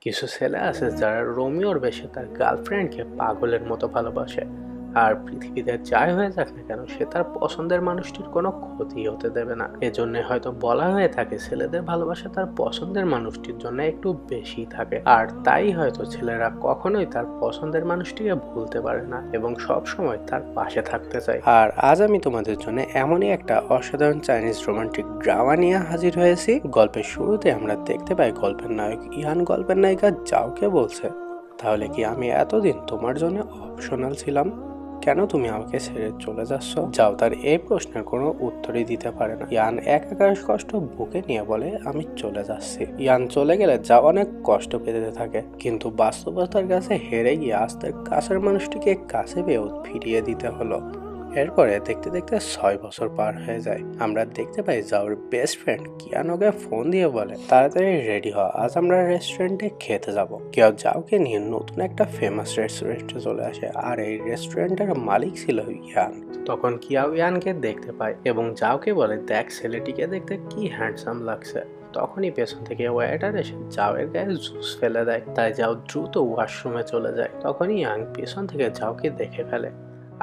কিছু ছেলে আছে যারা রোমিওর বেশে তার গার্লফ্রেন্ডকে পাগলের মতো ভালোবাসে, আর পৃথিবীতে যাই হয়ে যাক না কেন সে তার পছন্দের মানুষটির কোনো ক্ষতি হতে দেবে না। এজন্য হয়তো বলা হয়ে থাকে ছেলেদের ভালোবাসা তার পছন্দের মানুষটির জন্য একটু বেশি থাকে, আর তাই হয়তো ছেলেরা কখনোই তার পছন্দের মানুষটিকে ভুলতে পারে না এবং সব সময় তার পাশে থাকতে চায়। আর আজ আমি তোমাদের জন্য এমনই একটা অসাধারণ চাইনিজ রোমান্টিক ড্রামা নিয়ে হাজির হয়েছি। গল্পের শুরুতে আমরা দেখতে পাই গল্পের নায়ক ইয়ান গল্পের নায়িকা যাওকে বলছে, তাহলে কি আমি এতদিন তোমার জন্য অপশনাল ছিলাম? কেন তুমি আমাকে ছেড়ে চলে যাচ্ছ? যাও তার এই প্রশ্নের কোনো উত্তরই দিতে পারে না। ইয়ান একাকার কষ্ট বুকে নিয়ে বলে, আমি চলে যাচ্ছি। ইয়ান চলে গেলে যাও অনেক কষ্ট পেতে থাকে, কিন্তু বাস্তবতার কাছে হেরে গিয়ে আজ তার কাছের মানুষটিকে কাছে পেয়েও ফিরিয়ে দিতে হলো। এরপরে দেখতে দেখতে 6 বছর পার হয়ে যায়। আমরা দেখতে পাই যাওর বেস্ট ফ্রেন্ড কিয়ানোকে ফোন দিয়ে বলে, তাড়াতাড়ি রেডি হ, আজ আমরা রেস্টুরেন্টে খেতে যাব। কেউ যাওকে নিয়ে নতুন একটা ফেমাস রেস্টুরেন্টে চলে আসে, আর এই রেস্টুরেন্টের মালিক ছিল ইয়ান। তখন কিয়াও ইয়ানকে দেখতে পায় এবং যাওকে বলে, দেখ ছেলেটিকে দেখতে কি হ্যান্ডসাম লাগছে। তখনই পেছন থেকে ওয়েটার এসে জাওয়ের গায়ে জুস ফেলে দেয়, তাই যাও দ্রুত ওয়াশরুমে চলে যায়। তখনই ইয়াং পেছন থেকে যাওকে দেখে ফেলে,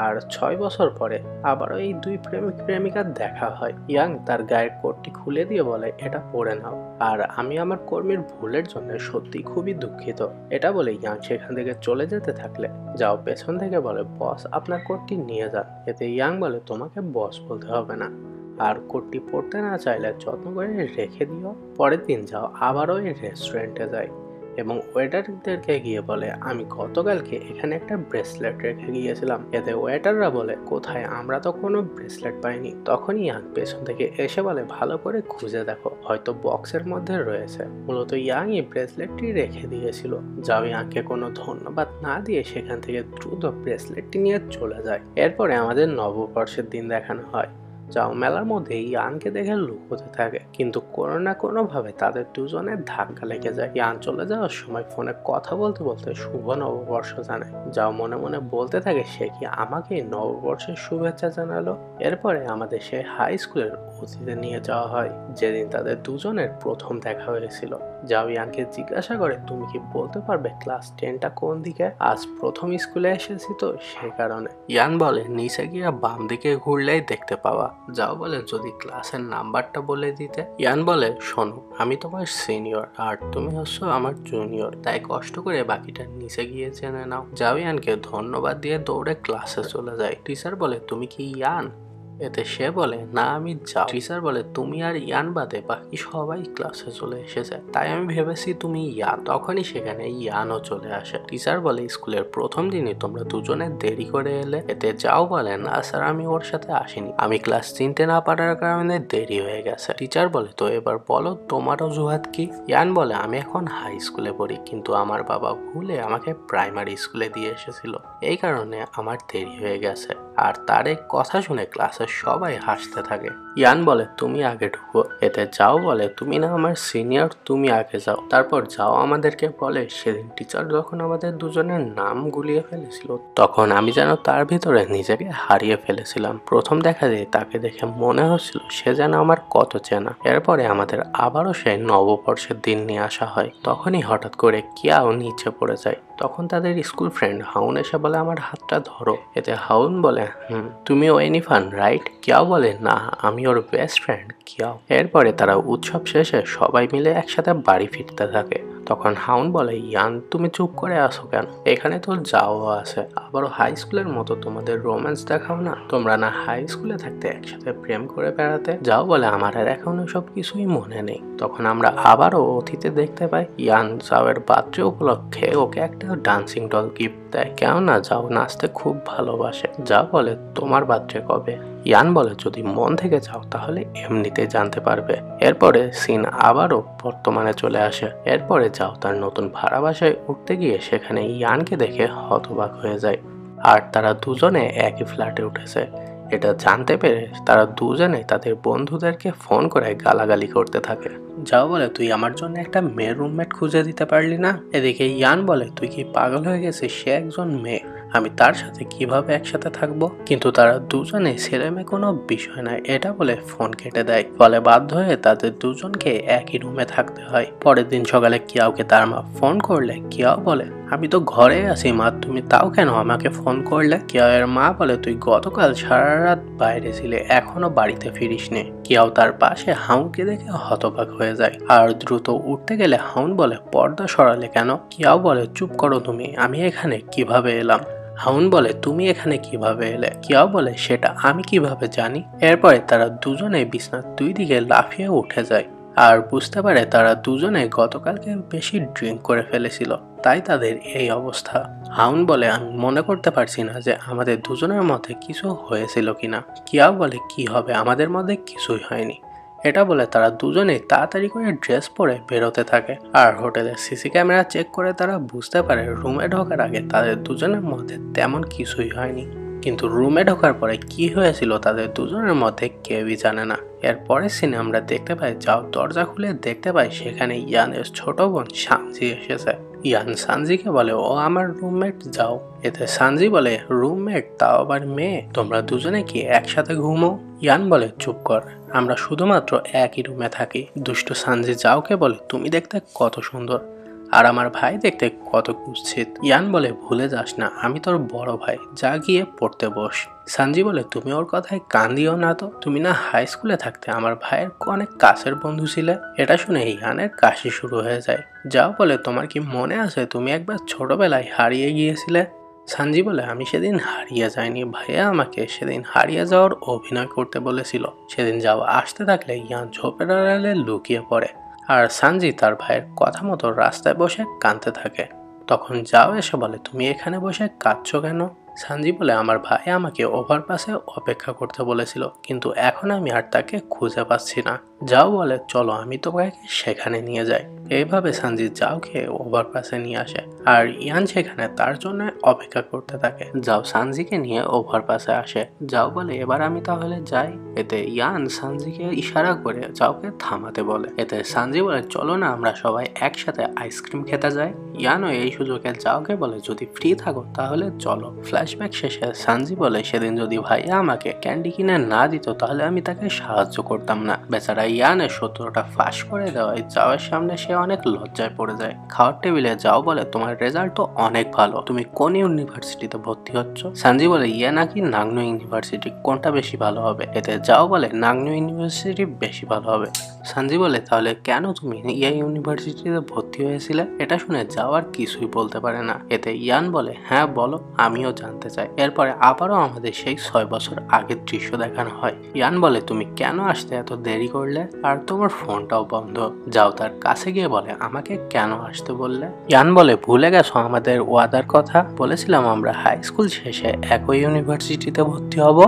আর 6 বছর পরে আবারও এই দুই প্রেমিক প্রেমিকার দেখা হয়। ইয়াং তার গায়ের কোটটি খুলে দিয়ে বলে, এটা পরে নাও, আর আমি আমার কর্মীর ভুলের জন্য সত্যি খুবই দুঃখিত। এটা বলে ইয়াং সেখান থেকে চলে যেতে থাকলে যাও পেছন থেকে বলে, বস আপনার কোটটি নিয়ে যান। এতে ইয়াং বলে, তোমাকে বস বলতে হবে না, আর কোটটি পড়তে না চাইলে যত্ন করে রেখে দিও। পরের দিন যাও আবারও এই রেস্টুরেন্টে যায় এবং ওয়েটারদেরকে গিয়ে বলে, আমি গতকালকে এখানে একটা ব্রেসলেট রেখে গিয়েছিলাম। এতে ওয়েটাররা বলে, কোথায়, আমরা তো কোনো ব্রেসলেট পাইনি। তখনই ইয়াং পেছন থেকে এসে বলে, ভালো করে খুঁজে দেখো, হয়তো বক্সের মধ্যে রয়েছে। মূলত ইয়াং এই ব্রেসলেটটি রেখে দিয়েছিল। যাও ইয়াংকে কোনো ধন্যবাদ না দিয়ে সেখান থেকে দ্রুত ব্রেসলেটটি নিয়ে চলে যায়। এরপরে আমাদের নববর্ষের দিন দেখানো হয়। যাও মেলার মধ্যে ইয়ানকে দেখে লুকোতে থাকে, কিন্তু কোনো না কোনো ভাবে তাদের দুজনের ধাক্কা লেগে যায়। ইয়ান চলে যাওয়ার সময় ফোনে কথা বলতে বলতে শুভ নববর্ষ জানায়। যাও মনে মনে বলতে থাকে, সে কি আমাকে নববর্ষের শুভেচ্ছা জানালো। এরপরে আমাদের সেই হাই স্কুলের অতীতে নিয়ে যাওয়া হয়, যেদিন তাদের দুজনের প্রথম দেখা হয়েছিল। যাও ইয়ানকে জিজ্ঞাসা করে, তুমি কি বলতে পারবে ক্লাস 10টা কোন দিকে? আজ প্রথম স্কুলে এসেছি তো সে কারণে। ইয়ান বলে, নিচে গিয়ে বাম দিকে ঘুরলেই দেখতে পাওয়া। যাও বলে, যদি ক্লাসের নাম্বারটা বলে দিতে। ইয়ান বলে, শোনো, আমি তোমার সিনিয়র আর তুমি হচ্ছ আমার জুনিয়র, তাই কষ্ট করে বাকিটা নিচে গিয়ে জেনে নাও। যাও ইয়ানকে ধন্যবাদ দিয়ে দৌড়ে ক্লাসে চলে যায়। টিচার বলে, তুমি কি ইয়ান? এতে সে বলে, না আমি যাও। টিচার বলে, তুমি আর ইয়ান বাদে বাকি সবাই ক্লাসে চলে এসেছে, তাই আমি ভেবেছি তুমি ইয়ান। তখনই সেখানে ইয়ানও চলে আসে। টিচার বলে, স্কুলের প্রথম দিনই তোমরা দুজনে দেরি করে এলে। এতে যাও বলে, না স্যার, আমি ওর সাথে আসিনি, আমি ক্লাস চিনতে না পারার কারণে দেরি হয়ে গেছে। টিচার বলে, তো এবার বলো তোমার অজুহাত কি? ইয়ান বলে, আমি এখন হাই স্কুলে পড়ি, কিন্তু আমার বাবা ভুলে আমাকে প্রাইমারি স্কুলে দিয়ে এসেছিল, এই কারণে আমার দেরি হয়ে গেছে। আর তার এই কথা শুনে ক্লাসের সবাই হাসতে থাকে। ইয়ান বলে, তুমি আগে ঢুকো। এতে যাও বলে, তুমি না আমার সিনিয়র, তুমি আগে যাও। তারপর যাও আমাদেরকে বলে, সেদিন টিচার যখন আমাদের দুজনের নাম গুলিয়ে ফেলেছিল তখন আমি যেন তার ভিতরে নিজেকে হারিয়ে ফেলেছিলাম। প্রথম দেখা দিয়ে তাকে দেখে মনে হচ্ছিল সে যেন আমার কত চেনা। এরপরে আমাদের আবারও সেই নববর্ষের দিন নিয়ে আসা হয়। তখনই হঠাৎ করে কিয়াও নিচে পড়ে যায়। তখন তাদের স্কুল ফ্রেন্ড হাউন এসে বলে, আমার হাতটা ধরো। এতে হাউন বলে, তুমি ওয়েনিফান রাইট? কিয়াও বলে, না, আমি ওর বেস্ট ফ্রেন্ড কিয়াও। এরপরে তারা উৎসব শেষে সবাই মিলে একসাথে বাড়ি ফিরতে থাকে। তখন হাউন বলে, ইয়ান তুমি চুপ করে আসো কেন? এখানে তো যাও আছে, আবারও হাই স্কুলের মতো তোমাদের রোম্যান্স দেখাও না। তোমরা না হাই স্কুলে থাকতে একসাথে প্রেম করে বেড়াতে? যাও বলে, আমার আর এখন সব কিছুই মনে নেই। তখন আমরা আবারও অতীতে দেখতে পাই ইয়ান যাওয়ের বার্থডে উপলক্ষে ওকে একটা ডান্সিং ডল গিফট দেয়, কেননা যাও নাচতে খুব ভালোবাসে। যাও বলে, তোমার বার্থডে কবে? ইয়ান বলে, যদি মন থেকে যাও তাহলে এমনিতে জানতে পারবে। এরপরে সিন আবারও বর্তমানে চলে আসে। এরপরে যাও তার নতুন ভাড়া বাসায় উঠতে গিয়ে সেখানে ইয়ানকে দেখে হতবাক হয়ে যায়, আর তারা দুজনে একই ফ্ল্যাটে উঠেছে। এটা জানতে পেরে তারা দুজনে তাদের বন্ধুদেরকে ফোন করে গালাগালি করতে থাকে। যাও বলে, তুই আমার জন্য একটা মেয়ে রুমমেট খুঁজে দিতে পারলি না? এদিকে ইয়ান বলে, তুই কি পাগল হয়ে গেছিস? সে একজন মেয়ে। আমি তার সাথে কিভাবে একসাথে থাকবো? কিন্তু তারা দুজনে ছেলে মেয়ে কোনো বিষয় নয় এটা বলে ফোন কেটে দেয়। ফলে বাধ্য হয়ে তাদের দুজনকে একই রুমে থাকতে হয়। পরের দিন সকালে কিয়াওকে তার মা ফোন করলে কিয়াও বলে, আমি তো ঘরে আছি মা, তুমি তাও কেন আমাকে ফোন করলে? কিয়াওয়ের মা বলে, তুই গতকাল সারা রাত বাইরে ছিলে, এখনো বাড়িতে ফিরিসনি। কিয়াও তার পাশে হাউনকে দেখে হতবাক হয়ে যায় আর দ্রুত উঠতে গেলে হাউন বলে, পর্দা সরালে কেন? কিয়াও বলে, চুপ করো তুমি, আমি এখানে কিভাবে এলাম? হাউন বলে, তুমি এখানে কিভাবে এলে? কিয়াও বলে, সেটা আমি কিভাবে জানি? এরপরে তারা দুজনে বিছনার দুই দিকে লাফিয়ে উঠে যায় আর বুঝতে পারে তারা দুজনে গতকালকে বেশি ড্রিঙ্ক করে ফেলেছিল, তাই তাদের এই অবস্থা। হাউন বলে, আমি মনে করতে পারছি না যে আমাদের দুজনের মধ্যে কিছু হয়েছিল কিনা। কিয়াও বলে, কি হবে, আমাদের মধ্যে কিছুই হয়নি। এটা বলে তারা দুজনেই তাড়াতাড়ি করে ড্রেস পরে বেরোতে থাকে আর হোটেলের সিসি ক্যামেরা চেক করে তারা বুঝতে পারে রুমে ঢোকার আগে তাদের দুজনের মধ্যে তেমন কিছুই হয়নি। কিন্তু রুমে ঢোকার পরে কি হয়েছিল তাদের দুজনের মধ্যে কেউই জানে না। এর পরের সিনে আমরা দেখতে পাই যাও দরজা খুলে দেখতে পাই সেখানে ইয়ানের ছোট বোন সানজি এসেছে। ইয়ান সানজিকে বলে, ও আমার রুমমেট যাও। এতে সানজি বলে, রুমমেট তাও আবার মেয়ে, তোমরা দুজনে কি একসাথে ঘুমো? ইয়ান বলে, চুপ কর, আমরা শুধুমাত্র একই রুমে থাকি। দুষ্ট সানজি যাওকে বলে, তুমি দেখতে কত সুন্দর আর আমার ভাই দেখতে কত কুৎসিত। ইয়ান বলে, ভুলে যাস না আমি তোর বড় ভাই, যা গিয়ে পড়তে বস। সানজি বলে, তুমি ওর কথায় কান দিও না তো, তুমি না হাই স্কুলে থাকতে আমার ভাইয়ের অনেক কাছের বন্ধু ছিলে। এটা শুনে ইয়ানের কাশি শুরু হয়ে যায়। যাও বলে, তোমার কি মনে আছে তুমি একবার ছোটবেলায় হারিয়ে গিয়েছিলে? সানজি বলে, আমি সেদিন হারিয়ে যাইনি, ভাইয়া আমাকে সেদিন হারিয়ে যাওয়ার অভিনয় করতে বলেছিল। সেদিন যাও আসতে থাকলে ইয়ান ঝোপের আড়ালে লুকিয়ে পড়ে আর সানজি তার ভাইয়ের কথা মতো রাস্তায় বসে কাঁদতে থাকে। তখন যাও এসে বলে, তুমি এখানে বসে কাঁদছো কেন? সানজি বলে, আমার ভাই আমাকে ওভারপাসে অপেক্ষা করতে বলেছিল, কিন্তু এখন আমি আর তাকে খুঁজে পাচ্ছি না। যাও বলে, চলো আমি তোমাকে সেখানে নিয়ে যাই। এইভাবে সানজি যাওকে ওভারপাসে নিয়ে আসে আর ইয়ান সেখানে তার জন্য অপেক্ষা করতে থাকে। যাও সানজিকে নিয়ে ওভারপাসে আসে। যাও বলে, এবার আমি তাহলে যাই। এতে ইয়ান সানজিকে ইশারা করে যাওকে থামাতে বলে। এতে সানজি বলে, চলো না আমরা সবাই একসাথে আইসক্রিম খেতে যাই। ইয়ানও এই সুযোগে যাওকে বলে, যদি ফ্রি থাকো তাহলে চলো। ফ্ল্যাশব্যাক শেষে সানজি বলে, সেদিন যদি ভাইয়া আমাকে ক্যান্ডি কিনে না দিত তাহলে আমি তাকে সাহায্য করতাম না। বেচারা ইয়ানের শত্রুটা ফাঁস করে দেওয়ায় যাওয়ার সামনে সে অনেক লজ্জায় পড়ে যায়। খাওয়ার টেবিলে যাও বলে, তোমার রেজাল্ট তো অনেক ভালো, তুমি কোন ইউনিভার্সিটিতে ভর্তি হচ্ছ? সানজি বলে, ইয়ে নাকি নাংনো ইউনিভার্সিটি, কোনটা বেশি ভালো হবে? এতে যাও বলে, নাংনো ইউনিভার্সিটি বেশি ভালো হবে। সানজি বলে, তাহলে কেন তুমি ইয়ে ইউনিভার্সিটিতে ভর্তি হয়েছিলে? এটা শুনে যাও আর কিছুই বলতে পারে না। এতে ইয়ান বলে, হ্যাঁ বলো, আমিও জানতে চাই। এরপরে আবারও আমাদের সেই 6 বছর আগের দৃশ্য দেখানো হয়। ইয়ান বলে, তুমি কেন আসতে এত দেরি করলে আর তোমার ফোনটাও বন্ধ? যাও তার কাছে গিয়ে বলে, আমাকে কেন আসতে বললে? ইয়ান বলে, ভুলে গেছো আমাদের ওয়াদার কথা? বলেছিলাম আমরা হাই স্কুল শেষে একই ইউনিভার্সিটিতে ভর্তি হব,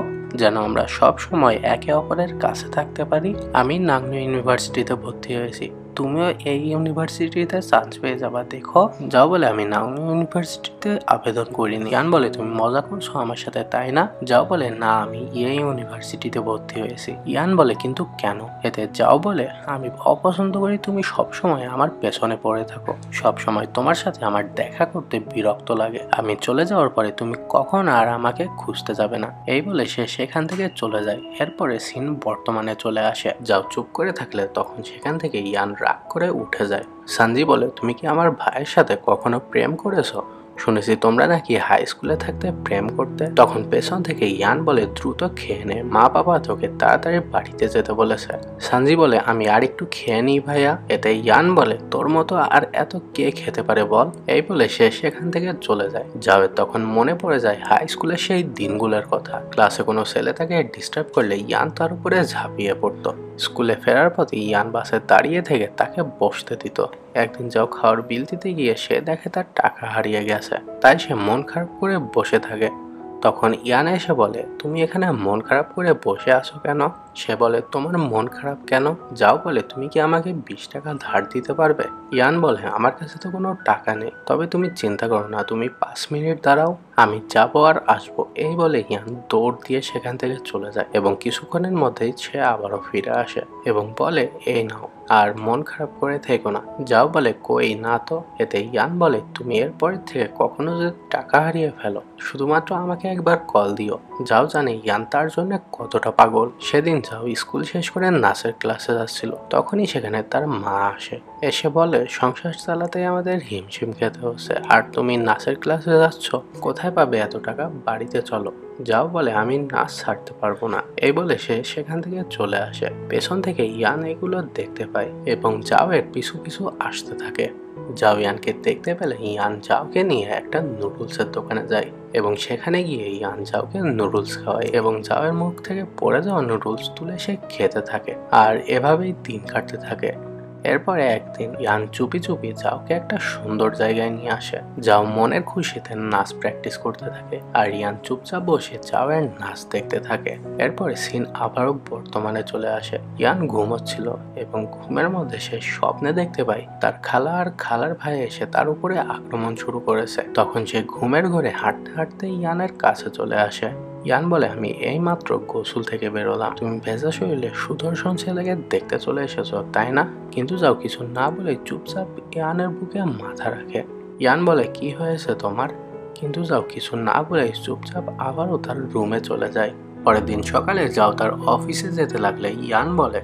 যেন আমরা সব সময় একে অপরের কাছে থাকতে পারি। আমি নাংনো ইউনিভার্সিটিতে ভর্তি হয়েছি, তুমিও এই ইউনিভার্সিটিতে চান্স পেয়ে যাবা, দেখো। যাও বলে, আমি নাংনো ইউনিভার্সিটিতে আবেদন করিনি। ইয়ান বলে, তুমি মজা করছো আমার সাথে তাই না? যাও বলে, না আমি এই ইউনিভার্সিটিতে ভর্তি হয়েছি। ইয়ান বলে, কিন্তু কেন? এতে যাও বলে, আমি অপছন্দ করি তুমি সবসময় আমার পেছনে পড়ে থাকো, সবসময় তোমার সাথে আমার দেখা করতে বিরক্ত লাগে। আমি চলে যাওয়ার পরে তুমি কখন আর আমাকে খুঁজতে যাবে না। এই বলে সে সেখান থেকে চলে যায়। এরপরে সিন বর্তমানে চলে আসে। যাও চুপ করে থাকলে তখন সেখান থেকে ইয়ান রাগ করে উঠে যায়। সানজি বলে, তুমি কি আমার ভাইয়ের সাথে কখনো প্রেম করেছো? শুনেছি তোমরা নাকি হাই স্কুলে থাকতে প্রেম করতে। তখন পেছন থেকে ইয়ান বলে, দ্রুত খেয়ে নে, মা বাবা তোকে তাড়াতাড়ি বাড়িতে যেতে বলেছে। সানজি বলে, আমি আর একটু খেয়ে নিই ভাইয়া। এতে ইয়ান বলে, তোর মতো আর এত কে খেতে পারে বল? এই বলে সে সেখান থেকে চলে যায়। জাভেদ তখন মনে পড়ে যায় হাই স্কুলের সেই দিনগুলোর কথা। ক্লাসে কোনো ছেলে তাকে ডিস্টার্ব করলে ইয়ান তার উপরে ঝাঁপিয়ে পড়তো। স্কুলে ফেরার পথে ইয়ান বাসে দাঁড়িয়ে থেকে তাকে বসতে দিত। একদিন যাও খাওয়ার বিল দিতে গিয়ে সে দেখে তার টাকা হারিয়ে গেছে, তাই সে মন খারাপ করে বসে থাকে। তখন ইয়ান এসে বলে, তুমি এখানে মন খারাপ করে বসে আছো কেন? সে বলে, তোমার মন খারাপ কেন? যাও বলে, তুমি কি আমাকে 20 টাকা ধার দিতে পারবে? ইয়ান বলে, আমার কাছে তো কোনো টাকা নেই, তবে তুমি চিন্তা করো না, তুমি 5 মিনিট দাঁড়াও, আমি যাবো আর আসবো। এই বলে ইয়ান দৌড় দিয়ে সেখান থেকে চলে যায় এবং কিছুক্ষণের মধ্যেই সে আবারও ফিরে আসে এবং বলে, এই নাও, আর মন খারাপ করে থেকো না। যাও বলে, কই না তো। এতে ইয়ান বলে, তুমি এরপরের থেকে কখনো যদি টাকা হারিয়ে ফেলো, শুধুমাত্র আমাকে একবার কল দিও। যাও জানে ইয়ান তার জন্য কতটা পাগল। সেদিন যাও স্কুল শেষ করে নাচের ক্লাসে যাচ্ছিল, তখনই সেখানে তার মা আসে। এসে বলে, সংসার চালাতে আমাদের হিমশিম খেতে হচ্ছে, আর তুমি নাচের ক্লাসে যাচ্ছ, কোথায় পাবে এত টাকা? বাড়িতে চলো। যাও বলে, আমি নাচ ছাড়তে পারবো না। এই বলে সে সেখান থেকে চলে আসে। পেছন থেকে ইয়ান এগুলো দেখতে পায় এবং যাও এর পিছু পিছু আসতে থাকে। যাও ইয়ানকে দেখতে পেলে ইয়ান যাওকে নিয়ে একটা নুডলসের দোকানে যায় এবং সেখানে গিয়ে ইয়ান যাওকে নুডলস খাওয়ায় এবং যাওয়ের মুখ থেকে পড়ে যাওয়া নুডলস তুলে সে খেতে থাকে। আর এভাবেই দিন কাটতে থাকে। এরপরে একদিন ইয়ান চুপি চুপি যাওকে একটা সুন্দর জায়গায় নিয়ে আসে। যাও মনের খুশিতে নাচ প্র্যাকটিস করতে থাকে আর ইয়ান চুপচাপ বসে যাওয়ের নাচ দেখতে থাকে। এরপরে সিন আবারও বর্তমানে চলে আসে। ইয়ান ঘুমোচ্ছিল এবং ঘুমের মধ্যে সে স্বপ্নে দেখতে পায় তার খালা আর খালার ভাই এসে তার উপরে আক্রমণ শুরু করেছে। তখন সে ঘুমের ঘরে হাঁটতে হাঁটতে ইয়ানের কাছে চলে আসে। ইয়ান বলে, আমি এই মাত্র গোসল থেকে বেরোলাম, তুমি ভেজা শরীরে সুদর্শন ছেলেকে দেখতে চলে এসেছো, তাই না? কিন্তু যাও কিছু না বলে চুপচাপ ইয়ানের বুকে মাথা রাখে। ইয়ান বলে, কি হয়েছে তোমার? কিন্তু যাও কিছু না বলে চুপচাপ আবারও তার রুমে চলে যায়। পরের দিন সকালে যাও তার অফিসে যেতে লাগলে ইয়ান বলে,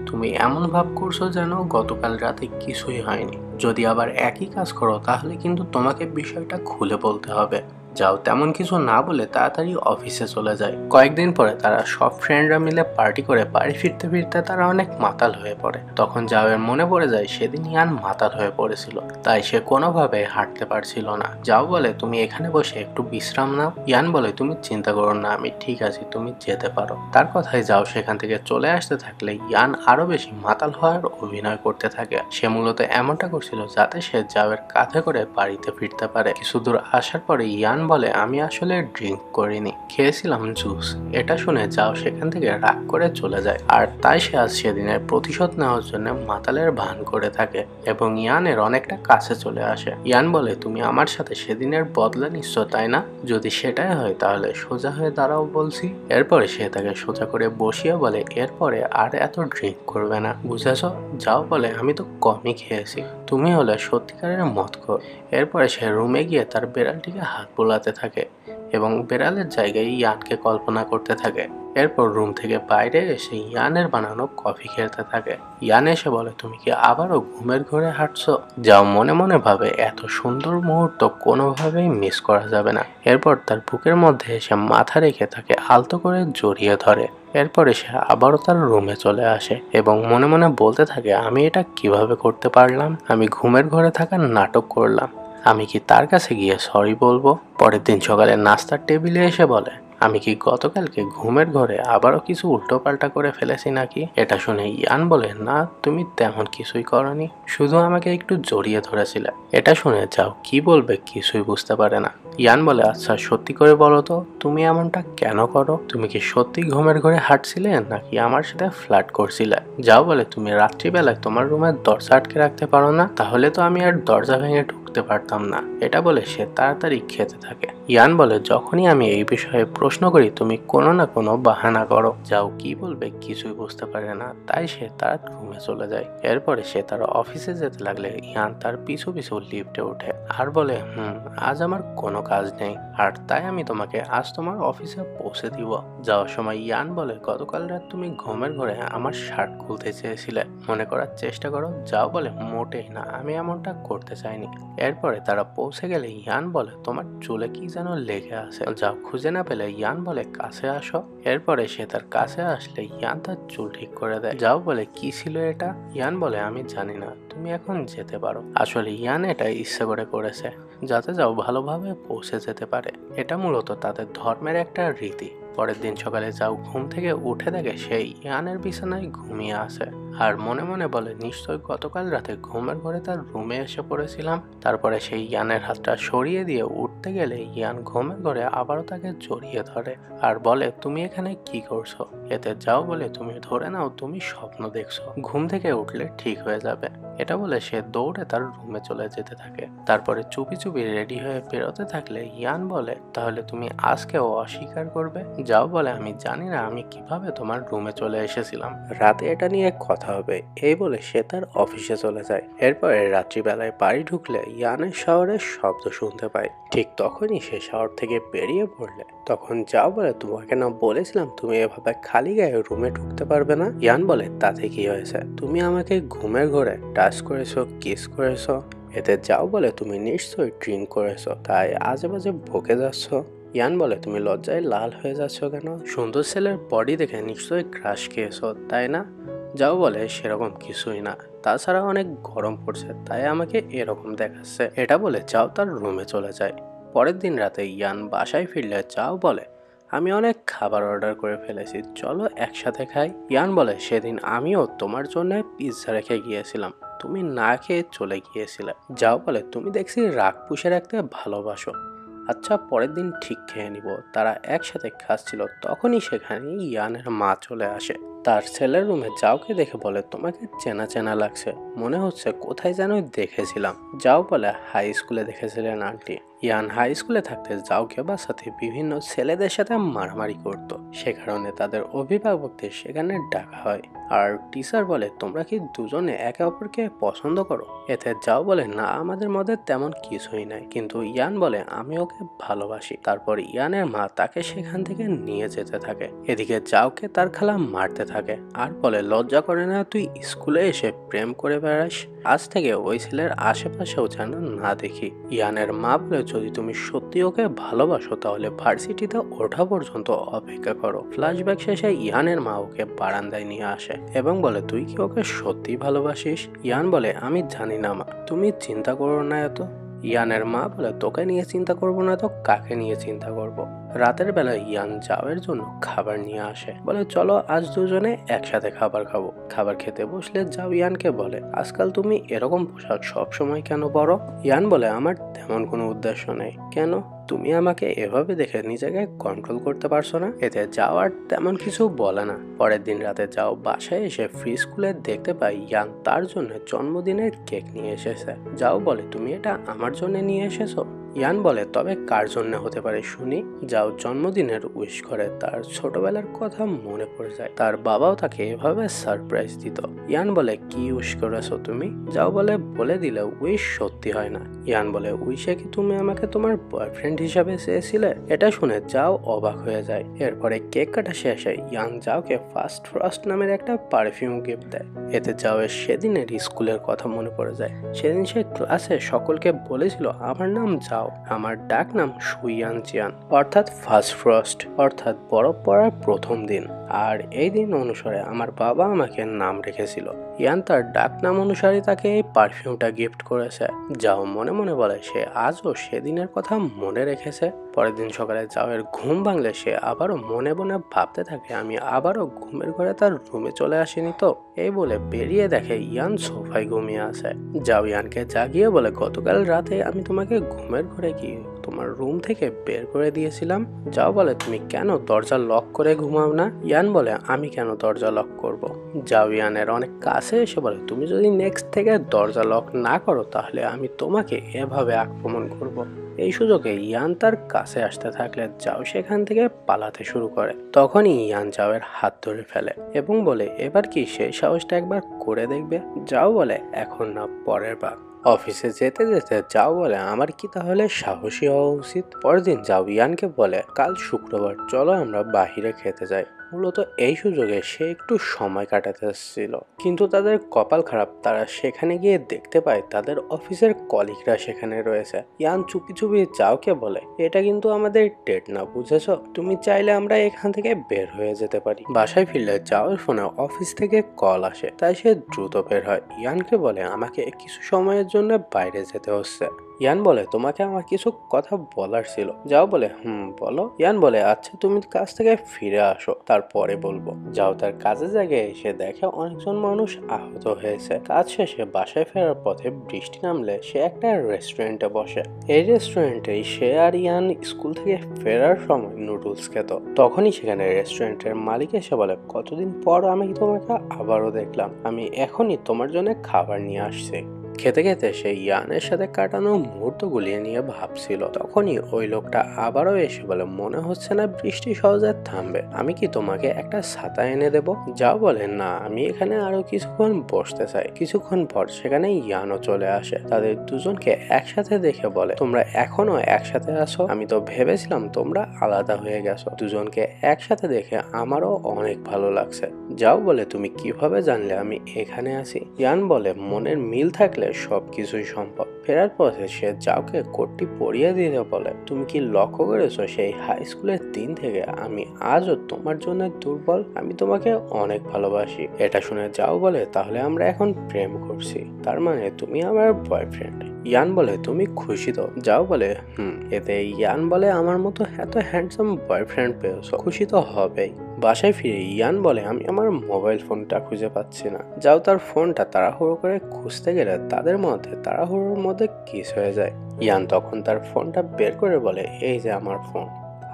তুমি এমন ভাব করছো যেন গতকাল রাতে কিছুই হয়নি। যদি আবার একই কাজ করো তাহলে কিন্তু তোমাকে বিষয়টা খুলে বলতে হবে। যাও তেমন কিছু না বলে তাড়াতাড়ি অফিসে চলে যায়। কয়েকদিন পরে তারা সব ফ্রেন্ডরা মিলে পার্টি করে বাড়ি ফিরতে ফিরতে তারা অনেক মাতাল হয়ে পড়ে। তখন যাওয়ের মনে পড়ে যায় সেদিন ইয়ান মাতাল হয়ে পড়েছিল, তাই সে কোনোভাবে হাঁটতে পারছিল না। যাও বলে, তুমি এখানে বসে একটু বিশ্রাম নাও। ইয়ান বলে, তুমি চিন্তা করো না, আমি ঠিক আছি, তুমি যেতে পারো। তার কথায় যাও সেখান থেকে চলে আসতে থাকলে ইয়ান আরো বেশি মাতাল হওয়ার অভিনয় করতে থাকে। সে মূলত এমনটা করছিল যাতে সে যাওয়ের কাঁধে করে বাড়িতে ফিরতে পারে। কিছু দূর আসার পরে ইয়ান বলে, আমি আসলে ড্রিঙ্ক করিনি, খেয়েছিলাম জুস। এটা শুনে যাও সেখান থেকে রাগ করে চলে যায় আর তাই সে আজ সেদিনের প্রতিশোধ নেওয়ার জন্য মাতালের ভান করে থাকে এবং ইয়ানের অনেকটা কাছে চলে আসে। ইয়ান বলে, তুমি আমার সাথে সেদিনের বদলা নিচ্ছ, তাই না? যদি সেটাই হয় তাহলে সোজা হয়ে দাঁড়াও বলছি। এরপরে সে তাকে সোজা করে বসিয়ে বলে, এরপরে আর এত ড্রিঙ্ক করবে না, বুঝেছ? যাও বলে, আমি তো কমই খেয়েছি, তুমি হলে সত্যিকারের মদখোর। এরপরে সে রুমে গিয়ে তার বেড়ালটিকে হাত বোলাতে থাকে এবং বেড়ালের জায়গায় ইয়ানকে কল্পনা করতে থাকে। এরপর রুম থেকে বাইরে এসে ইয়ানের বানানো কফি খেতে থাকে। ইয়ান এসে বলে, তুমি কি আবারও ঘুমের ঘরে হাঁটছো? যাও মনে মনে ভাবে, এত সুন্দর মুহূর্ত কোনোভাবেই মিস করা যাবে না। এরপর তার বুকের মধ্যে এসে মাথা রেখে তাকে আলতো করে জড়িয়ে ধরে। এরপরে সে আবারও তার রুমে চলে আসে এবং মনে মনে বলতে থাকে, আমি এটা কিভাবে করতে পারলাম? আমি ঘুমের ঘরে থাকার নাটক করলাম, আমি কি তার কাছে গিয়ে সরি বলবো? পরের দিন সকালে নাস্তার টেবিলে এসে বলে, আমি কি গতকালকে ঘুমের ঘরে আবারও কিছু উল্টোপাল্টা করে ফেলেছি নাকি? এটা শুনে ইয়ান বলে, না, তুমি তেমন কিছুই করনি, শুধু আমাকে একটু জড়িয়ে ধরেছিলে। এটা শুনে যাও কি বলবে কিছুই বুঝতে পারে না। ইয়ান বলে, আচ্ছা সত্যি করে বলো তো, তুমি এমনটা কেন করো? তুমি কি সত্যি ঘুমের ঘরে হাঁটছিলে নাকি আমার সাথে ফ্লার্ট করছিলে? যাও বলে, তুমি রাত্রিবেলায় তোমার রুমের দরজা আটকে রাখতে পারো না? তাহলে তো আমি আর দরজা ভেঙে ঢুকতে পারতাম না। এটা বলে সে তাড়াতাড়ি খেতে থাকে। ইয়ান বলে, যখনই আমি এই বিষয়ে প্রশ্ন করি তুমি কোনো না কোনো বাহানা করো। যাও কি বলবে কিছুই বুঝতে পারে না, তাই সে তার রুমে চলে যায়। এরপরে সে তার অফিসে যেতে লাগলে ইয়ান তার পিছু পিছু লিফটে ওঠে আর বলে, আজ আমার কোনো কাজ নেই, আর তাই আমি তোমাকে আজ তোমার অফিসে পৌঁছে দিব। যাওয়ার সময় ইয়ান বলে, গতকাল রাত তুমি ঘুমের ঘরে আমার শার্ট খুলতে চেয়েছিলে, মনে করার চেষ্টা করো। যাও বলে, মোটেই না, আমি এমনটা করতে চাইনি। এরপরে তারা পৌঁছে গেলে ইয়ান বলে, তোমার চুলে কি যেন লেগে আছে। যাও খুঁজে না পেলে ইয়ান বলে, কাছে আসো। এরপরে সে তার কাছে আসলে ইয়ান তার চুল ঠিক করে দেয়। যাও বলে, কি ছিল এটা? ইয়ান বলে, আমি জানি না, তুমি এখন যেতে পারো। আসলে ইয়ান এটা ইচ্ছে করে করেছে যাতে যাও ভালোভাবে পৌঁছে যেতে পারে। এটা মূলত তাদের ধর্মের একটা রীতি। পরের দিন সকালে যাও ঘুম থেকে উঠে দেখে সেই ইয়ানের বিছানায় ঘুমিয়ে আছে আর মনে মনে বলে নিশ্চয় গতকাল রাতে ঘুমের ঘরে তার রুমে এসে পড়েছিলাম। তারপরে সেই ইয়ানের হাতটা সরিয়ে দিয়ে উঠতে গেলে ইয়ান ঘুমের ঘরে আবারও তাকে জড়িয়ে ধরে আর বলে, তুমি এখানে কি করছো? এতে যাও বলে তুমি ধরে নাও তুমি স্বপ্ন দেখছো, ঘুম থেকে উঠলে ঠিক হয়ে যাবে। এটা বলে সে দৌড়ে তার রুমে চলে যেতে থাকে। তারপরে চুপি চুপি রেডি হয়ে বেরোতে থাকলে ইয়ান বলে, তাহলে তুমি আজকেও অস্বীকার করবে? যাও বলে, আমি জানি না আমি কিভাবে তোমার রুমে চলে এসেছিলাম, রাতে এটা নিয়ে কথা হবে। এই বলে সে তার অফিসে চলে যায়। এরপরে রাত্রিবেলায় বাড়ি ঢুকলে ইয়ানের শাওয়ারের শব্দ শুনতে পায়। ঠিক তখনই সে শাওয়ার থেকে বেরিয়ে পড়লে তখন যাও বলে, তোমাকে না বলেছিলাম তুমি এভাবে খালি গায়ে রুমে ঢুকতে পারবে না? ইয়ান বলে, তাতে কি হয়েছে? তুমি আমাকে ঘুমের ঘরে টাচ করেছো, কিস করেছো। এতে যাও বলে, তুমি নিশ্চয়ই ড্রিঙ্ক করেছো, তাই আজে বাজে বকে যাচ্ছ। ইয়ান বলে, তুমি লজ্জায় লাল হয়ে যাচ্ছ কেন? সুন্দর ছেলের বডি দেখে নিশ্চয়ই ক্রাশ খেয়েছো, তাই না? যাও বলে, সেরকম কিছুই না, তাছাড়া অনেক গরম পড়ছে তাই আমাকে এরকম দেখাচ্ছে। এটা বলে যাও তার রুমে চলে যায়। পরের দিন রাতে ইয়ান বাসায় ফিরলে যাও বলে, আমি অনেক খাবার অর্ডার করে ফেলেছি, চলো একসাথে খাই। ইয়ান বলে, সেদিন আমিও তোমার জন্য পিৎজা রেখে গিয়েছিলাম, তুমি না খেয়ে চলে গিয়েছিলে। যাও বলে, তুমি দেখছি রাগ পুষে রাখতে ভালোবাসো। আচ্ছা, পরের দিন ঠিক খেয়ে নিব। তারা একসাথে খাচ্ছিল তখনই সেখানে ইয়ানের মা চলে আসে। তার ছেলের রুমে যাওকে দেখে বলে, তোমাকে চেনা চেনা লাগছে, মনে হচ্ছে কোথায় যেন দেখেছিলাম। যাও বলে, হাই স্কুলে দেখেছিলেন আন্টি। ইয়ান হাই স্কুলে থাকতে যাওকে বাসাতে বিভিন্ন ছেলেদের সাথে মারামারি করত, সে কারণে তাদের অভিভাবকদের সেখানে ডাকা হয়। আর টিচার বলে, তোমরা কি দুজনে একে অপরকে পছন্দ করো? এতে যাও বলে, না, আমাদের মধ্যে তেমন কিছুই নাই, কিন্তু ইয়ান বলে, আমি ওকে ভালোবাসি। তারপর ইয়ানের মা তাকে সেখান থেকে নিয়ে যেতে থাকে। এদিকে যাওকে তার খালা মারতে থাকে আর বলে, লজ্জা করে না তুই স্কুলে এসে প্রেম করে বেড়াস? আজ থেকে ওই ছেলের আশেপাশেও যেন না দেখি। ইয়ানের মা বলে, যদি তুমি সত্যি ওকে ভালোবাসো তাহলে ভার্সিটিতে ওঠা পর্যন্ত অপেক্ষা করো। ফ্ল্যাশব্যাক শেষে ইয়ানের মা ওকে বারান্দায় নিয়ে আসে এবং বলে, তুই কি ওকে সত্যি ভালোবাসিস? ইয়ান বলে, আমি জানি না মা, তুমি চিন্তা করো না এত। ইয়ানের মা বলে, তোকে নিয়ে চিন্তা করবো না তো কাকে নিয়ে চিন্তা করব? রাতের বেলা ইয়ান যাওয়ের জন্য খাবার নিয়ে আসে, বলে, চলো আজ দুজনে একসাথে খাবার খাবো। খাবার খেতে বসলে যাও ইয়ানকে বলে, আজকাল তুমি এরকম পোশাক সব সময় কেন পরো? ইয়ান বলে, আমার তেমন কোনো উদ্দেশ্য নেই। কেন? তুমি আমাকে এভাবে দেখে নিজেকে কন্ট্রোল করতে পারছো না? এতে যাওয়ার তেমন কিছু বলে না। পরের দিন রাতে যাও বাসায় এসে ফ্রিজ খুলে দেখতে পাই ইয়ান তার জন্য জন্মদিনের কেক নিয়ে এসেছে। যাও বলে, তুমি এটা আমার জন্য নিয়ে এসেছো? ইয়ান বলে, তবে কার জন্য হতে পারে শুনি। যাও জন্মদিনের উইশ করে তার ছোটবেলার কথা মনে পড়ে যায়, তার বাবাও তাকে এভাবে সারপ্রাইজ দিত। ইয়ান বলে, কি উইশ করেছো তুমি? যাও বলে দিলে উইশ সত্যি হয় না। ইয়ান বলে, উইশে কি তুমি আমাকে তোমার বয়ফ্রেন্ড হিসাবে চেয়েছিলে? এটা শুনে যাও অবাক হয়ে যায়। এরপরে কেক কাটা শেষে ইয়ান যাওকে ফার্স্ট ফ্রস্ট নামের একটা পারফিউম গিফট দেয়। এতে যাওয়ের সেদিনের স্কুলের কথা মনে পড়ে যায়। সেদিন সে ক্লাসে সকলকে বলেছিল, আমার নাম যাও, আমার ডাক নাম সুইয়ান চিয়ান, অর্থাৎ ফার্স্ট ফ্রস্ট, অর্থাৎ বরফ পড়ার প্রথম দিন। আর এই দিন অনুসারে আমার বাবা আমাকে নাম রেখেছিল। ইয়ান তার ডাক নাম অনুসারে তাকে এই পারফিউমটা গিফট করেছে। যাও মনে মনে বলে সে আজও সেদিনের কথা মনে রেখেছে। পরের দিন সকালে যাওয়ের ঘুম ভাঙলে সে আবারও মনে মনে ভাবতে থাকে, আমি আবারও ঘুমের ঘরে তার রুমে চলে আসিনি তো। এই বলে বেরিয়ে দেখে ইয়ান সোফায় ঘুমিয়ে আছে। যাও ইয়ানকে জাগিয়ে বলে, গতকাল রাতে আমি তোমাকে ঘুমের ঘরে গিয়ে তোমার রুম থেকে বের করে দিয়েছিলাম। যাও বলে, তুমি কেন দরজা লক করে ঘুমাও না? ইয়ান বলে, আমি কেন দরজা লক করব? যাও ইয়ানের অনেক কাছে এসে বলে, তুমি যদি নেক্সট থেকে দরজা লক না করো তাহলে আমি তোমাকে এভাবে আক্রমণ করব। এই সুযোগে ইয়ান তার কাছে আসতে থাকলে যাও সেখান থেকে পালাতে শুরু করে। তখনই ইয়ান যাওয়ের হাত ধরে ফেলে এবং বলে, এবার কি সেই সাহসটা একবার করে দেখবে? যাও বলে, এখন না, পরের বার। অফিসে যেতে যেতে যাও বলে, আমার কি তাহলে সাহসী হওয়া উচিত? পরের দিন যাও ইয়ানকে বলে, কাল শুক্রবার, চলো আমরা বাহিরে খেতে যাই। মূলত এই সুযোগে সে একটু সময় কাটাতে এসেছিল, কিন্তু তাদের কপাল খারাপ, তারা সেখানে গিয়ে দেখতে পায় তাদের অফিসের কলিগরা সেখানে রয়েছে। ইয়ান চুপি চুপি যাওকে বলে, এটা কিন্তু আমাদের ডেট না, বুঝেছো? তুমি চাইলে আমরা এখান থেকে বের হয়ে যেতে পারি। বাসায় ফিরলে যাওয়ার ফোনে অফিস থেকে কল আসে, তাই সে দ্রুত বের হয়। ইয়ানকে বলে, আমাকে কিছু সময়ের জন্য বাইরে যেতে হচ্ছে। ইয়ান বলে তোমাকে আমার কিছু কথা বলার ছিল। যাও বলে বলো। ইয়ান বলে আচ্ছা তুমি কাজ থেকে ফিরে আসো, তারপরে বলবো। যাও তার কাজের জায়গায় এসে দেখে অনেকজন মানুষ আহত হয়েছে। কাজ শেষে বাসায় ফেরার পথে বৃষ্টি নামলে সে একটা রেস্টুরেন্টে বসে। এই রেস্টুরেন্টেই সে আর ইয়ান স্কুল থেকে ফেরার সময় নুডলস খেত। তখনই সেখানে রেস্টুরেন্টের মালিক এসে বলে কতদিন পর আমি তোমাকে আবারও দেখলাম, আমি এখনই তোমার জন্য খাবার নিয়ে আসছি। খেতে খেতে সে ইয়ানের সাথে কাটানো মুহূর্তগুলি নিয়ে ভাবছিল। তখনই ওই লোকটা আবারও এসে বলে মনে হচ্ছে না বৃষ্টি সহজে থামবে, আমি কি তোমাকে একটা ছাতা এনে দেব? যাও বলে না, আমি এখানে আরো কিছুক্ষণ বসতে চাই। কিছুক্ষণ পর সেখানে ইয়ানও চলে আসে। তাদের দুজনকে একসাথে দেখে বলে তোমরা এখনো একসাথে আছো? আমি তো ভেবেছিলাম তোমরা আলাদা হয়ে গেছো। দুজনকে একসাথে দেখে আমারও অনেক ভালো লাগছে। যাও বলে তুমি কিভাবে জানলে আমি এখানে আছি? ইয়ান বলে মনের মিল থাকলে সবকিছুই সম্ভব। ফেরার পথে সে যাওকে কোটটি পরিয়ে দিতে বলে তুমি কি লক্ষ্য করেছো সেই হাই স্কুলের দিন থেকে আমি আজও তোমার জন্য দুর্বল, আমি তোমাকে অনেক ভালোবাসি। এটা শুনে যাও বলে তাহলে আমরা এখন প্রেম করছি, তার মানে তুমি আমার বয়ফ্রেন্ড। ইয়ান বলে তুমি খুশি তো? যাও বলে এতে ইয়ান বলে আমার মতো এত হ্যান্ডসাম বয়ফ্রেন্ড পেয়েছো, খুশি তো হবেই। বাসায় ফিরে ইয়ান বলে আমি আমার মোবাইল ফোনটা খুঁজে পাচ্ছি না। যাও তার ফোনটা তাড়াহুড়ো করে খুঁজতে গেলে তাদের মধ্যে তাড়াহুড়োর মধ্যে কিস হয়ে যায়। ইয়ান তখন তার ফোনটা বের করে বলে এই যে আমার ফোন,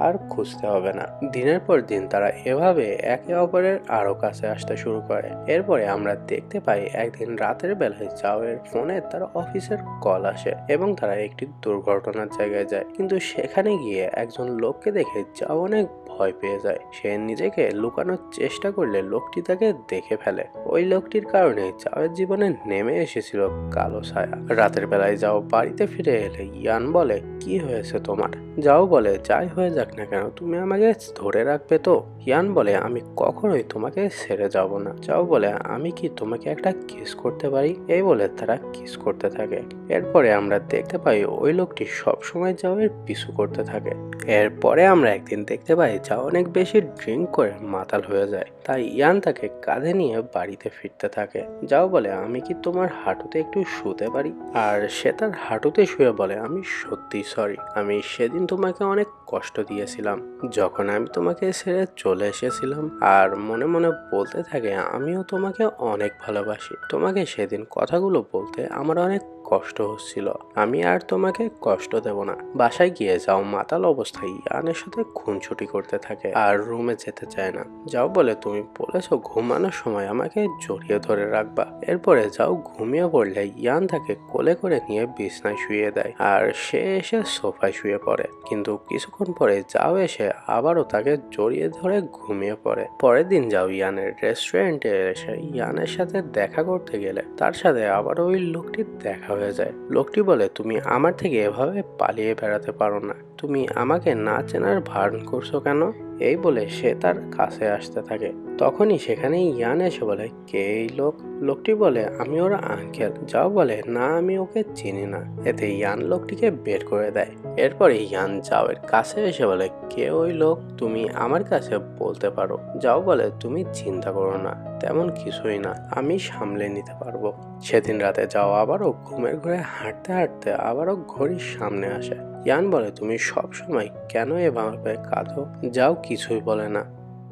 আর খুঁজতে হবে না। দিনের পর দিন তারা এভাবে একে অপরের আরো কাছে আসতে শুরু করে। এরপরে আমরা দেখতে পাই একদিন রাতের বেলায় জাওয়ের ফোনে তার অফিসের কল আসে এবং তারা একটি দুর্ঘটনার জায়গায় যায়। কিন্তু সেখানে গিয়ে একজন লোককে দেখে জাও অনেক ভয় পেয়ে যায়। সে নিজেকে লুকানোর চেষ্টা করলে লোকটি তাকে দেখে ফেলে। ওই লোকটির কারণে জাওয়ের জীবনে নেমে এসেছিল কালো ছায়া। রাতের বেলায় যাও বাড়িতে ফিরে এলে ইয়ান বলে কি হয়েছে তোমার? যাও বলে যাই হয়ে যাক না কেন তুমি আমাকে ধরে রাখবে তো? ইয়ান বলে আমি কখনোই তোমাকে ছেড়ে যাব না। যাও বলে আমি কি তোমাকে একটা কিস করতে পারি? এই বলে তারা কিস করতে থাকে। এরপরে আমরা দেখতে পাই ওই লোকটি সবসময় যাওয়ের পিছু করতে থাকে। এরপরে আমরা একদিন দেখতে পাই যা অনেক বেশি ড্রিঙ্ক করে মাতাল হয়ে যায়। তাই ইয়ান তাকে কাঁধে নিয়ে বাড়িতে ফিরতে থাকে। যাও বলে আমি কি তোমার হাঁটুতে একটু শুতে পারি? আর সে তার হাঁটুতে শুয়ে বলে আমি সত্যি সরি, আমি সেদিন তোমাকে অনেক কষ্ট দিয়েছিলাম যখন আমি তোমাকে ছেড়ে চলে এসেছিলাম। আর মনে মনে বলতে থাকে আমিও তোমাকে অনেক ভালোবাসি। তোমাকে সেদিন কথাগুলো বলতে আমার অনেক কষ্ট হচ্ছিল, আমি আর তোমাকে কষ্ট দেব না। বাসায় গিয়ে যাও মাতাল অবস্থায় ইয়ানের সাথে খুনছুটি করতে থাকে আর রুমে যেতে চায় না। যাও বলে তুমি বলেছো ঘুমানোর সময় আমাকে জড়িয়ে ধরে রাখবা। এরপরে যাও ঘুমিয়ে পড়লে ইয়ান তাকে কোলে করে নিয়ে বিছনায় শুয়ে দেয় আর সে এসে সোফায় শুয়ে পড়ে। কিন্তু কিছুক্ষণ পরে যাও এসে আবারও তাকে জড়িয়ে ধরে ঘুমিয়ে পড়ে। পরের দিন যাও ইয়ানের রেস্টুরেন্টে এসে ইয়ানের সাথে দেখা করতে গেলে তার সাথে আবার ওই লোকটির দেখা হয়ে যায়। লোকটি বলে তুমি আমার থেকে এভাবে পালিয়ে বেড়াতে পারো না, তুমি আমাকে না চেনার ভান করছো কেন? এই বলে সে তার কাছে আসতে থাকে। তখনই সেখানে ইয়ান এসে বলে কে এই লোক? লোকটি বলে আমি ওর আঙ্কেল। যাও বলে না আমি ওকে চিনি না। এতে ইয়ান লোকটিকে বের করে দেয়। এরপরে ইয়ান যাওয়ের কাছে এসে বলে কে ওই লোক? তুমি আমার কাছে বলতে পারো। যাও বলে তুমি চিন্তা করো না, তেমন কিছুই না, আমি সামলে নিতে পারবো। সেদিন রাতে যাও আবারও ঘুমের ঘরে হাঁটতে হাঁটতে আবারও ঘড়ির সামনে আসে। ইয়ান বলে তুমি সব সময় কেন এভাবে কাঁদো? যাও কিছুই বলে না,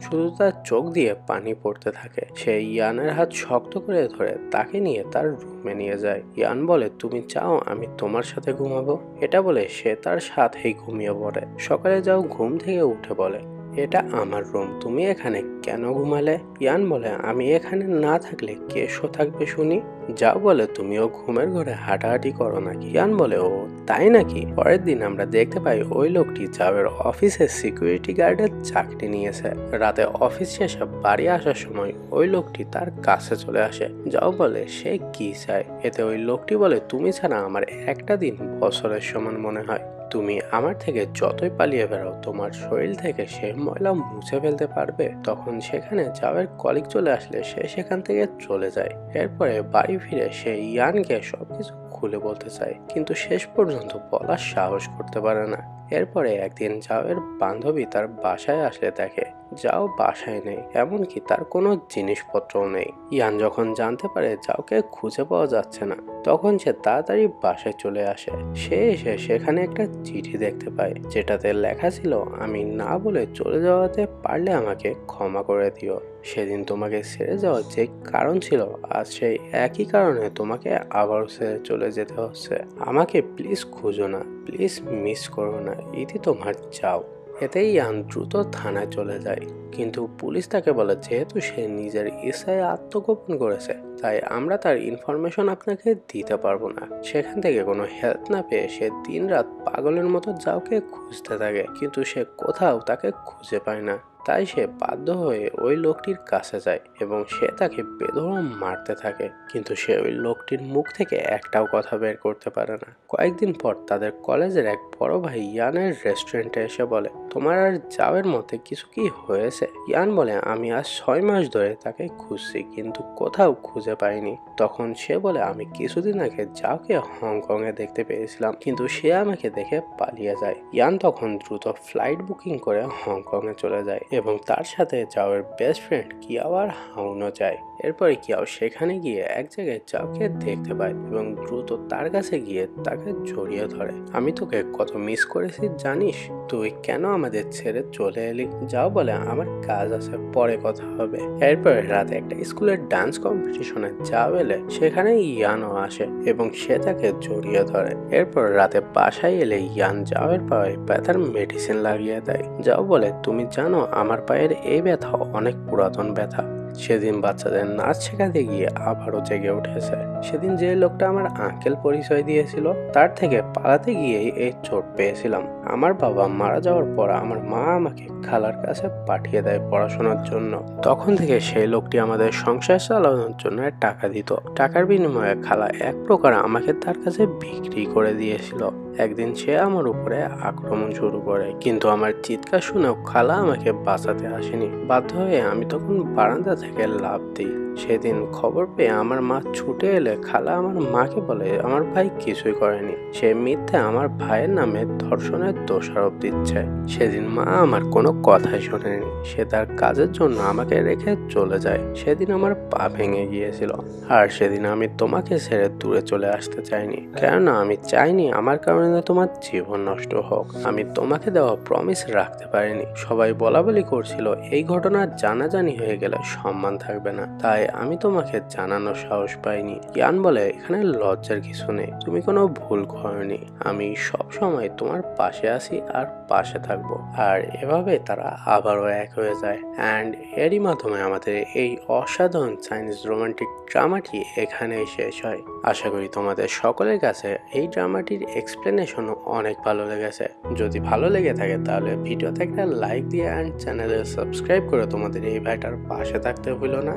শুধু তার চোখ দিয়ে পানি পড়তে থাকে। সে ইয়ানের হাত শক্ত করে ধরে তাকে নিয়ে তার রুমে নিয়ে যায়। ইয়ান বলে তুমি চাও আমি তোমার সাথে ঘুমাবো? এটা বলে সে তার সাথেই ঘুমিয়ে পড়ে। সকালে যাও ঘুম থেকে উঠে বলে এটা আমার রুম, তুমি এখানে কেন ঘুমালে? ইয়ান বলে আমি এখানে না থাকলে কে থাকবে শুনি? যাও বলে তুমিও ঘুমের ঘরে হাঁটাহাঁটি করো নাকি? ইয়ান বলে ও তাই নাকি? পরের দিন আমরা দেখতে পাই ওই লোকটি যাওয়ের অফিসে সিকিউরিটি গার্ডের চাকরি নিয়েছে। রাতে অফিস শেষে বাড়ি আসার সময় ওই লোকটি তার কাছে চলে আসে। যাও বলে সে কি চায়? এতে ওই লোকটি বলে তুমি ছাড়া আমার একটা দিন বছরের সমান মনে হয়, তুমি আমার থেকে যতই পালিয়ে বেড়াও তোমার শরীর থেকে সে ময়লা মুছে ফেলতে পারবে? তখন সেখানে যাওয়ের কলিগ চলে আসলে সে সেখান থেকে চলে যায়। এরপরে বাড়ি ফিরে সে ইয়ানকে সবকিছু খুলে বলতে চায় কিন্তু শেষ পর্যন্ত বলার সাহস করতে পারে না। এরপরে একদিন যাওয়ের বান্ধবী তার বাসায় আসলে দেখে যাও বাসায় নেই, এমনকি তার কোনো জিনিসপত্রও নেই। ইয়ান যখন জানতে পারে যাওকে খুঁজে পাওয়া যাচ্ছে না, তখন সে তাড়াতাড়ি বাসায় চলে আসে। সে এসে সেখানে একটা চিঠি দেখতে পায়, যেটাতে লেখা ছিল, আমি না বলে চলে যাওয়াতে পারলে আমাকে ক্ষমা করে দিও। সেদিন তোমাকে ছেড়ে যাওয়ার যে কারণ ছিল, আজ সেই একই কারণে তোমাকে আবারও ছেড়ে চলে যেতে হচ্ছে। আমাকে প্লিজ খুঁজো না, প্লিজ মিস করো না, ইতি তোমার যাও। এতেই ইয়ান দ্রুত থানায় চলে যায়, কিন্তু পুলিশ তাকে বলে যেহেতু সে নিজের ইচ্ছায় আত্মগোপন করেছে, তাই আমরা তার ইনফরমেশন আপনাকে দিতে পারবো না। সেখান থেকে কোনো হেল্প না পেয়ে সে দিনরাত পাগলের মতো যাওকে খুঁজতে থাকে, কিন্তু সে কোথাও তাকে খুঁজে পায় না। তাই সে বাধ্য হয়ে ওই লোকটির কাছে যায় এবং সে তাকে বেধড়ক মারতে থাকে, কিন্তু সে ওই লোকটির মুখ থেকে একটাও কথা বের করতে পারে না। কয়েকদিন পর তাদের কলেজের এক বড় ভাই ইয়ানের রেস্টুরেন্টে এসে বলে, তোমার আর যাওয়ের মধ্যে কিছু কি হয়েছে? ইয়ান বলে, আমি আজ 6 মাস ধরে তাকে খুঁজছি, কিন্তু কোথাও খুঁজে পাইনি। তখন সে বলে, আমি কিছুদিন আগে যাওকে হংকং এ দেখতে পেয়েছিলাম, কিন্তু সে আমাকে দেখে পালিয়ে যায়। ইয়ান তখন দ্রুত ফ্লাইট বুকিং করে হংকং এ চলে যায় এবং তার সাথে যাওয়ের বেস্ট ফ্রেন্ড কিয়াও আর হাউনও যায়। এরপরে কিয়াও সেখানে গিয়ে এক জায়গায় যাওকে দেখতে পায় এবং দ্রুত তার কাছে গিয়ে তাকে জড়িয়ে ধরে। আমি তোকে কত মিস করেছি জানিস, তুই কেন আমাদের ছেড়ে চলে এলি? যাও বলে, আমার কাজ আছে, পরে কথা হবে। এরপরে রাতে একটা স্কুলের ডান্স কম্পিটিশনে যাও এলে সেখানে ইয়ানও আসে এবং সে তাকে জড়িয়ে ধরে। এরপর রাতে বাসায় এলে ইয়ান যাওয়ের পায়ে ব্যথার মেডিসিন লাগিয়ে দেয়। যাও বলে, তুমি জানো আমার পায়ের এই ব্যথা অনেক পুরাতন ব্যথা। সেদিন বাচ্চাদের নাচ শেখাতে গিয়ে আবারও জেগে উঠেছে। সেদিন যে লোকটা আমার আঙ্কেল পরিচয় দিয়েছিল, তার থেকে পালাতে গিয়েই এই চোট পেয়েছিলাম। আমার বাবা মারা যাওয়ার পর আমার মা আমাকে খালার কাছে পাঠিয়ে দেয় পড়াশোনার জন্য। তখন থেকে সেই লোকটি আমাদের সংসার চালানোর জন্য টাকা দিত। টাকার বিনিময়ে খালা এক প্রকার আমাকে তার কাছে বিক্রি করে দিয়েছিল। একদিন সে আমার উপরে আক্রমণ শুরু করে, কিন্তু আমার চিৎকার শুনেও খালা আমাকে বাঁচাতে আসেনি। বাধ্য হয়ে আমি তখন বারান্দা থেকে লাফ দিই। সেদিন খবর পেয়ে আমার মা ছুটে এলে খালা আমার মাকে বলে, আমার ভাই কিছুই করেনি, সে মিথ্যে আমার ভাইয়ের নামে ধর্ষণের দোষারোপ দিচ্ছে। সেদিন মা আমার কোনো কথাই শোনেনি, সে তার কাজের জন্য আমাকে রেখে চলে যায়। সেদিন আমার পা ভেঙে গিয়েছিল, আর সেদিন আমি তোমাকে ছেড়ে দূরে চলে আসতে চাইনি, কেননা আমি চাইনি আমার কারণে তোমার জীবন নষ্ট হোক। আমি তোমাকে দেওয়া প্রমিস রাখতে পারিনি। সবাই বলাবলি করছিল এই ঘটনা জানাজানি হয়ে গেলে সম্মান থাকবে না, তাই আমি তোমাকে জানানোর সাহস পাইনি। ইয়ান বলে, এখানে লজ্জার কিছু নেই, তুমি কোনো ভুল করনি, আমি সব সময় তোমার পাশে আছি আর পাশে থাকবো। আর এভাবে তারা আবারও এক হয়ে যায়। অ্যান্ড এরই মাধ্যমে আমাদের এই অসাধারণ চাইনিজ রোমান্টিক ড্রামাটি এখানেই শেষ হয়। আশা করি তোমাদের সকলের কাছে এই ড্রামাটির এক্সপ্লেনেশন অনেক ভালো লেগেছে। যদি ভালো লেগে থাকে তাহলে ভিডিওতে একটা লাইক দিয়ে অ্যান্ড চ্যানেলে সাবস্ক্রাইব করে তোমাদের এই ভাইটার পাশে থাকতে ভুলো না।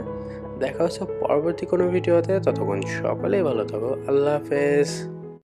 দেখা হচ্ছে পরবর্তী কোনো ভিডিওতে, ততক্ষণ সকলেই ভালো থাকো। আল্লাহ হাফেজ।